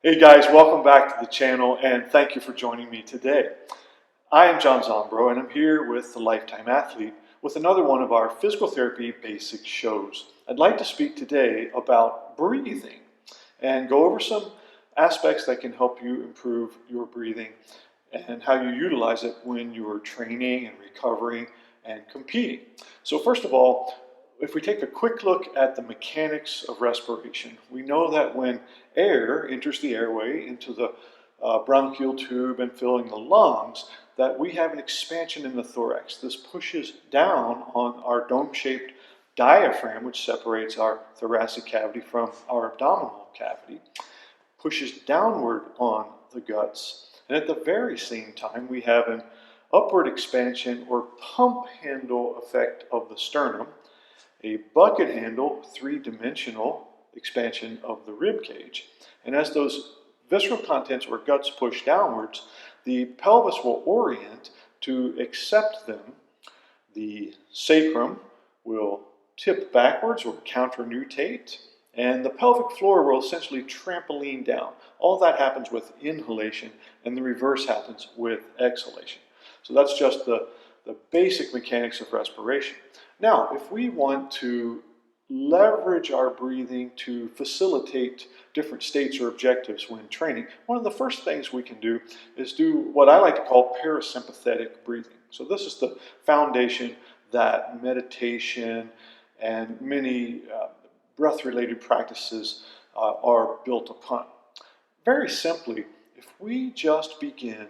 Hey guys, welcome back to the channel and thank you for joining me today. I am John Zombro and I'm here with the Lifetime Athlete with another one of our physical therapy basic shows. I'd like to speak today about breathing and go over some aspects that can help you improve your breathing and how you utilize it when you're training and recovering and competing. So first of all, if we take a quick look at the mechanics of respiration, we know that when air enters the airway into the bronchial tube and filling the lungs, that we have an expansion in the thorax. This pushes down on our dome-shaped diaphragm, which separates our thoracic cavity from our abdominal cavity, pushes downward on the guts, and at the very same time we have an upward expansion or pump handle effect of the sternum, a bucket handle, three-dimensional expansion of the rib cage. And as those visceral contents or guts push downwards, the pelvis will orient to accept them. The sacrum will tip backwards or counter-nutate, and the pelvic floor will essentially trampoline down. All that happens with inhalation, and the reverse happens with exhalation. So that's just the basic mechanics of respiration. Now, if we want to leverage our breathing to facilitate different states or objectives when training, one of the first things we can do is do what I like to call parasympathetic breathing. So this is the foundation that meditation and many breath-related practices are built upon. Very simply, if we just begin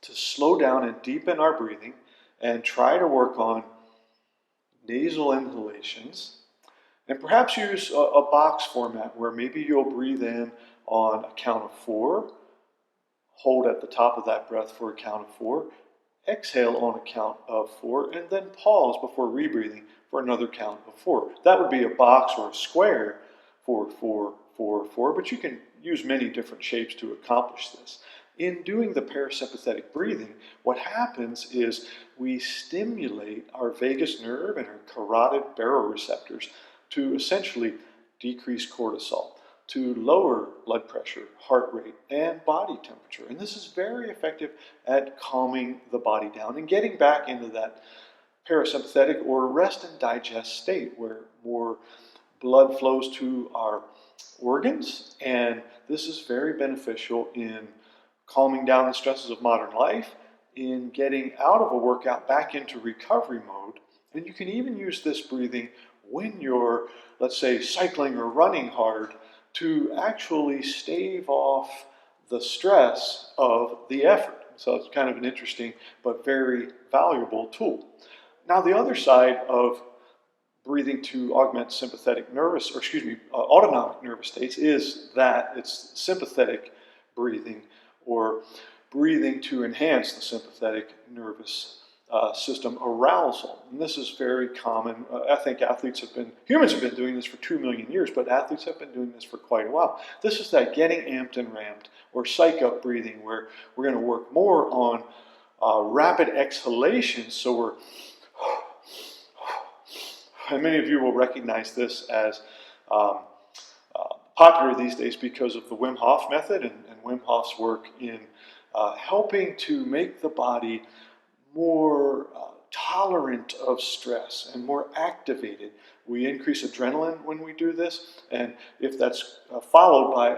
to slow down and deepen our breathing and try to work on nasal inhalations, and perhaps use a box format where maybe you'll breathe in on a count of 4, hold at the top of that breath for a count of 4, exhale on a count of 4, and then pause before rebreathing for another count of 4. That would be a box or a square for 4, 4, 4, but you can use many different shapes to accomplish this. In doing the parasympathetic breathing, what happens is we stimulate our vagus nerve and our carotid baroreceptors to essentially decrease cortisol, to lower blood pressure, heart rate, and body temperature. And this is very effective at calming the body down and getting back into that parasympathetic or rest and digest state where more blood flows to our organs. And this is very beneficial in calming down the stresses of modern life, in getting out of a workout back into recovery mode. And you can even use this breathing when you're, let's say, cycling or running hard to actually stave off the stress of the effort. So it's kind of an interesting but very valuable tool. Now the other side of breathing to augment autonomic nervous states is that it's sympathetic breathing, or breathing to enhance the sympathetic nervous system arousal. And this is very common. I think humans have been doing this for 2 million years, but athletes have been doing this for quite a while. This is that getting amped and ramped, or psych up breathing, where we're going to work more on rapid exhalations. So we're, and many of you will recognize this as popular these days because of the Wim Hof method and Wim Hof's work in helping to make the body more tolerant of stress and more activated. We increase adrenaline when we do this, and if that's followed by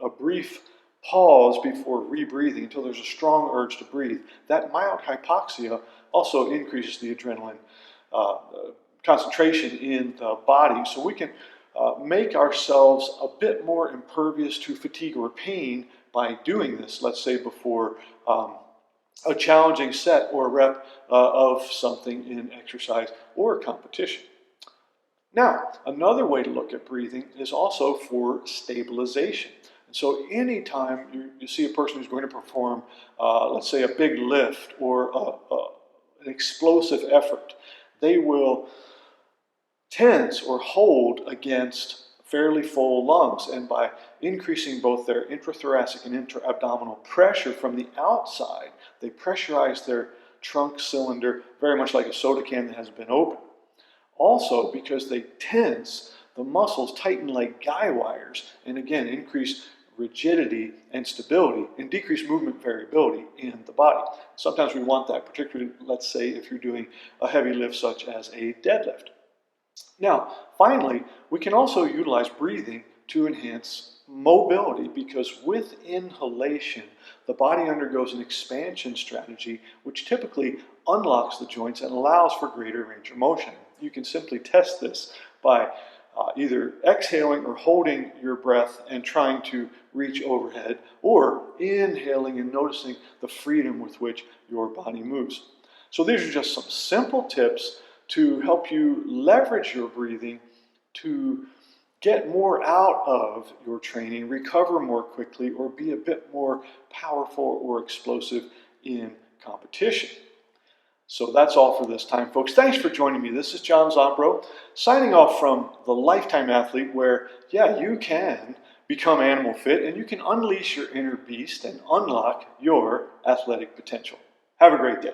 a brief pause before rebreathing until there's a strong urge to breathe, that mild hypoxia also increases the adrenaline concentration in the body, so we can make ourselves a bit more impervious to fatigue or pain by doing this, let's say before a challenging set or rep of something in exercise or competition. Now, another way to look at breathing is also for stabilization. And so anytime you see a person who's going to perform, let's say, a big lift or an explosive effort, they will tense or hold against fairly full lungs, and by increasing both their intrathoracic and intra-abdominal pressure from the outside, they pressurize their trunk cylinder very much like a soda can that hasn't been opened. Also, because they tense, the muscles tighten like guy wires and again increase rigidity and stability and decrease movement variability in the body. Sometimes we want that, particularly, let's say, if you're doing a heavy lift such as a deadlift. Now, finally, we can also utilize breathing to enhance mobility, because with inhalation, the body undergoes an expansion strategy which typically unlocks the joints and allows for greater range of motion. You can simply test this by either exhaling or holding your breath and trying to reach overhead, or inhaling and noticing the freedom with which your body moves. So these are just some simple tips to help you leverage your breathing to get more out of your training, recover more quickly, or be a bit more powerful or explosive in competition. So that's all for this time, folks. Thanks for joining me. This is John Zombro, signing off from The Lifetime Athlete, where, yeah, you can become animal fit and you can unleash your inner beast and unlock your athletic potential. Have a great day.